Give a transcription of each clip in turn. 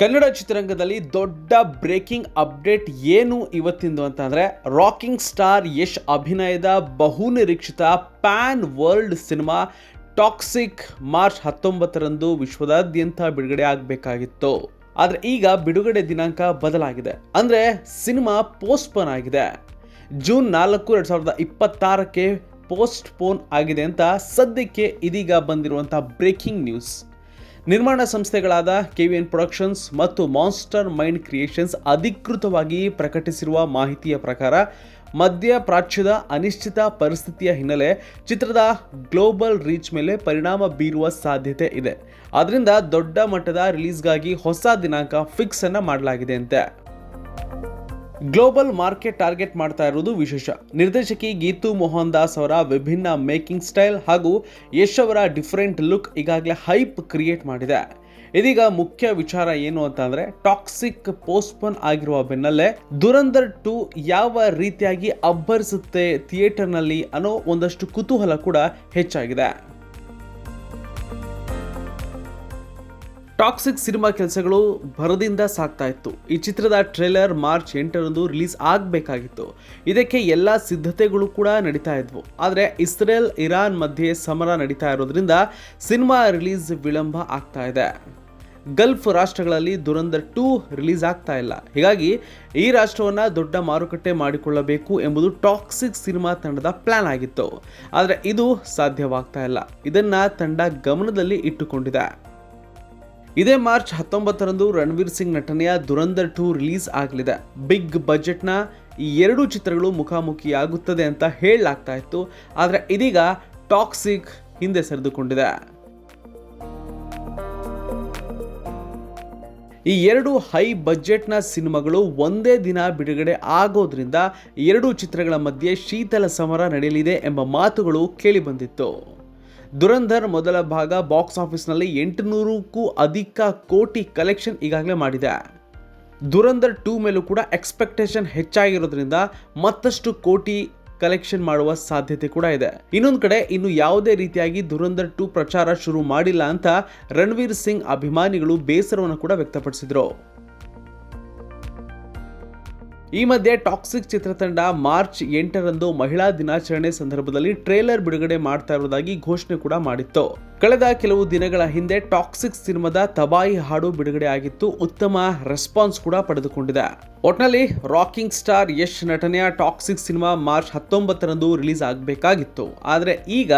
ಕನ್ನಡ ಚಿತ್ರರಂಗದಲ್ಲಿ ದೊಡ್ಡ breaking update ಏನು ಇವತ್ತಿಂದು ಅಂತಂದ್ರೆ, ರಾಕಿಂಗ್ ಸ್ಟಾರ್ ಯಶ್ ಅಭಿನಯದ ಬಹುನಿರೀಕ್ಷಿತ pan world cinema Toxic March 19ರಂದು ವಿಶ್ವದಾದ್ಯಂತ ಬಿಡುಗಡೆ ಆಗಬೇಕಾಗಿತ್ತು. ಆದರೆ ಈಗ ಬಿಡುಗಡೆ ದಿನಾಂಕ ಬದಲಾಗಿದೆ. ಅಂದ್ರೆ ಸಿನಿಮಾ ಪೋಸ್ಟ್ಪೋನ್ ಆಗಿದೆ. ಜೂನ್ 4, 2026ಕ್ಕೆ ಪೋಸ್ಟ್ಪೋನ್ ಆಗಿದೆ ಅಂತ ಸದ್ಯಕ್ಕೆ ಇದೀಗ ಬಂದಿರುವಂತಹ ಬ್ರೇಕಿಂಗ್ ನ್ಯೂಸ್. ನಿರ್ಮಾಣ ಸಂಸ್ಥೆಗಳಾದ KVN ಪ್ರೊಡಕ್ಷನ್ಸ್ ಮತ್ತು ಮಾನ್ಸ್ಟರ್ ಮೈಂಡ್ ಕ್ರಿಯೇಷನ್ಸ್ ಅಧಿಕೃತವಾಗಿ ಪ್ರಕಟಿಸಿರುವ ಮಾಹಿತಿಯ ಪ್ರಕಾರ, ಮಧ್ಯಪ್ರಾಚ್ಯದ ಅನಿಶ್ಚಿತ ಪರಿಸ್ಥಿತಿಯ ಹಿನ್ನೆಲೆ ಚಿತ್ರದ ಗ್ಲೋಬಲ್ ರೀಚ್ ಮೇಲೆ ಪರಿಣಾಮ ಬೀರುವ ಸಾಧ್ಯತೆ ಇದೆ. ಆದ್ದರಿಂದ ದೊಡ್ಡ ಮಟ್ಟದ ರಿಲೀಸ್ಗಾಗಿ ಹೊಸ ದಿನಾಂಕ ಫಿಕ್ಸ್ ಅನ್ನ ಮಾಡಲಾಗಿದೆ ಅಂತೆ. ಗ್ಲೋಬಲ್ ಮಾರ್ಕೆಟ್ ಟಾರ್ಗೆಟ್ ಮಾಡ್ತಾ ಇರುವುದು ವಿಶೇಷ. ನಿರ್ದೇಶಕಿ ಗೀತು ಮೋಹನ್ ದಾಸ್ ಅವರ ವಿಭಿನ್ನ ಮೇಕಿಂಗ್ ಸ್ಟೈಲ್ ಹಾಗೂ ಯಶ್ ಅವರ ಡಿಫರೆಂಟ್ ಲುಕ್ ಈಗಾಗಲೇ ಹೈಪ್ ಕ್ರಿಯೇಟ್ ಮಾಡಿದೆ. ಇದೀಗ ಮುಖ್ಯ ವಿಚಾರ ಏನು ಅಂತಂದ್ರೆ, ಟಾಕ್ಸಿಕ್ ಪೋಸ್ಟ್ಪೋನ್ ಆಗಿರುವ ಬೆನ್ನಲ್ಲೇ ದುರಂಧರ್ 2 ಯಾವ ರೀತಿಯಾಗಿ ಅಬ್ಬರಿಸುತ್ತೆ ಥಿಯೇಟರ್ನಲ್ಲಿ ಅನ್ನೋ ಒಂದಷ್ಟು ಕುತೂಹಲ ಕೂಡ ಹೆಚ್ಚಾಗಿದೆ. ಟಾಕ್ಸಿಕ್ ಸಿನಿಮಾ ಕೆಲಸಗಳು ಭರದಿಂದ ಸಾಗ್ತಾ ಇತ್ತು. ಈ ಚಿತ್ರದ ಟ್ರೇಲರ್ ಮಾರ್ಚ್ 8ರಂದು ರಿಲೀಸ್ ಆಗಬೇಕಾಗಿತ್ತು. ಇದಕ್ಕೆ ಎಲ್ಲ ಸಿದ್ಧತೆಗಳು ಕೂಡ ನಡೀತಾ ಇದ್ವು. ಆದರೆ ಇಸ್ರೇಲ್ ಇರಾನ್ ಮಧ್ಯೆ ಸಮರ ನಡೀತಾ ಇರೋದ್ರಿಂದ ಸಿನಿಮಾ ರಿಲೀಸ್ ವಿಳಂಬ ಆಗ್ತಾ ಇದೆ. ಗಲ್ಫ್ ರಾಷ್ಟ್ರಗಳಲ್ಲಿ ದುರಂಧರ್ 2 ರಿಲೀಸ್ ಆಗ್ತಾ ಇಲ್ಲ. ಹೀಗಾಗಿ ಈ ರಾಷ್ಟ್ರವನ್ನ ದೊಡ್ಡ ಮಾರುಕಟ್ಟೆ ಮಾಡಿಕೊಳ್ಳಬೇಕು ಎಂಬುದು ಟಾಕ್ಸಿಕ್ ಸಿನಿಮಾ ತಂಡದ ಪ್ಲಾನ್ ಆಗಿತ್ತು. ಆದರೆ ಇದು ಸಾಧ್ಯವಾಗ್ತಾ ಇಲ್ಲ. ಇದನ್ನ ತಂಡ ಗಮನದಲ್ಲಿ ಇಟ್ಟುಕೊಂಡಿದೆ. ಇದೇ ಮಾರ್ಚ್ 19ರಂದು ರಣವೀರ್ ಸಿಂಗ್ ನಟನೆಯ ದುರಂಧರ್ 2 ರಿಲೀಸ್ ಆಗಲಿದೆ. ಬಿಗ್ ಬಜೆಟ್ನ ಈ ಎರಡೂ ಚಿತ್ರಗಳು ಮುಖಾಮುಖಿಯಾಗುತ್ತದೆ ಅಂತ ಹೇಳಲಾಗ್ತಾ ಇತ್ತು. ಆದರೆ ಇದೀಗ ಟಾಕ್ಸಿಕ್ ಹಿಂದೆ ಸರಿದುಕೊಂಡಿದೆ. ಈ ಎರಡು ಹೈ ಬಜೆಟ್ನ ಸಿನಿಮಾಗಳು ಒಂದೇ ದಿನ ಬಿಡುಗಡೆ ಆಗೋದ್ರಿಂದ ಎರಡೂ ಚಿತ್ರಗಳ ಮಧ್ಯೆ ಶೀತಲ ಸಮರ ನಡೆಯಲಿದೆ ಎಂಬ ಮಾತುಗಳು ಕೇಳಿಬಂದಿತ್ತು. ದುರಂಧರ್ ಮೊದಲ ಭಾಗ ಬಾಕ್ಸ್ ಆಫೀಸ್ನಲ್ಲಿ 800ಕ್ಕೂ ಅಧಿಕ ಕೋಟಿ ಕಲೆಕ್ಷನ್ ಈಗಾಗಲೇ ಮಾಡಿದೆ. ದುರಂಧರ್ 2 ಮೇಲೂ ಕೂಡ ಎಕ್ಸ್ಪೆಕ್ಟೇಷನ್ ಹೆಚ್ಚಾಗಿರೋದ್ರಿಂದ ಮತ್ತಷ್ಟು ಕೋಟಿ ಕಲೆಕ್ಷನ್ ಮಾಡುವ ಸಾಧ್ಯತೆ ಕೂಡ ಇದೆ. ಇನ್ನೊಂದು ಕಡೆ ಇನ್ನು ಯಾವುದೇ ರೀತಿಯಾಗಿ ದುರಂಧರ್ 2 ಪ್ರಚಾರ ಶುರು ಮಾಡಿಲ್ಲ ಅಂತ ರಣವೀರ್ ಸಿಂಗ್ ಅಭಿಮಾನಿಗಳು ಬೇಸರವನ್ನು ಕೂಡ ವ್ಯಕ್ತಪಡಿಸಿದ್ರು. ಈ ಮಧ್ಯೆ ಟಾಕ್ಸಿಕ್ ಚಿತ್ರತಂಡ ಮಾರ್ಚ್ 8ರಂದು ಮಹಿಳಾ ದಿನಾಚರಣೆ ಸಂದರ್ಭದಲ್ಲಿ ಟ್ರೇಲರ್ ಬಿಡುಗಡೆ ಮಾಡ್ತಾ ಇರುವುದಾಗಿ ಘೋಷಣೆ ಕೂಡ ಮಾಡಿತ್ತು. ಕಳೆದ ಕೆಲವು ದಿನಗಳ ಹಿಂದೆ ಟಾಕ್ಸಿಕ್ ಸಿನಿಮಾದ ತಬಾಯಿ ಹಾಡು ಬಿಡುಗಡೆ ಆಗಿತ್ತು. ಉತ್ತಮ ರೆಸ್ಪಾನ್ಸ್ ಕೂಡ ಪಡೆದುಕೊಂಡಿದೆ. ಒಟ್ನಲ್ಲಿ ರಾಕಿಂಗ್ ಸ್ಟಾರ್ ಯಶ್ ನಟನೆಯ ಟಾಕ್ಸಿಕ್ ಸಿನಿಮಾ ಮಾರ್ಚ್ 19ರಂದು ರಿಲೀಸ್ ಆಗಬೇಕಾಗಿತ್ತು. ಆದರೆ ಈಗ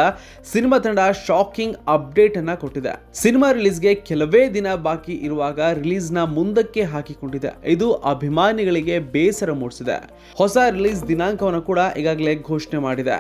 ಸಿನಿಮಾ ತಂಡ ಶಾಕಿಂಗ್ ಅಪ್ಡೇಟ್ ಅನ್ನ ಕೊಟ್ಟಿದೆ. ಸಿನಿಮಾ ರಿಲೀಸ್ಗೆ ಕೆಲವೇ ದಿನ ಬಾಕಿ ಇರುವಾಗ ರಿಲೀಸ್ ನ ಮುಂದಕ್ಕೆ ಹಾಕಿಕೊಂಡಿದೆ. ಇದು ಅಭಿಮಾನಿಗಳಿಗೆ ಬೇಸರ ಮೂಡಿಸಿದೆ. ಹೊಸ ರಿಲೀಸ್ ದಿನಾಂಕವನ್ನು ಕೂಡ ಈಗಾಗಲೇ ಘೋಷಣೆ ಮಾಡಿದೆ.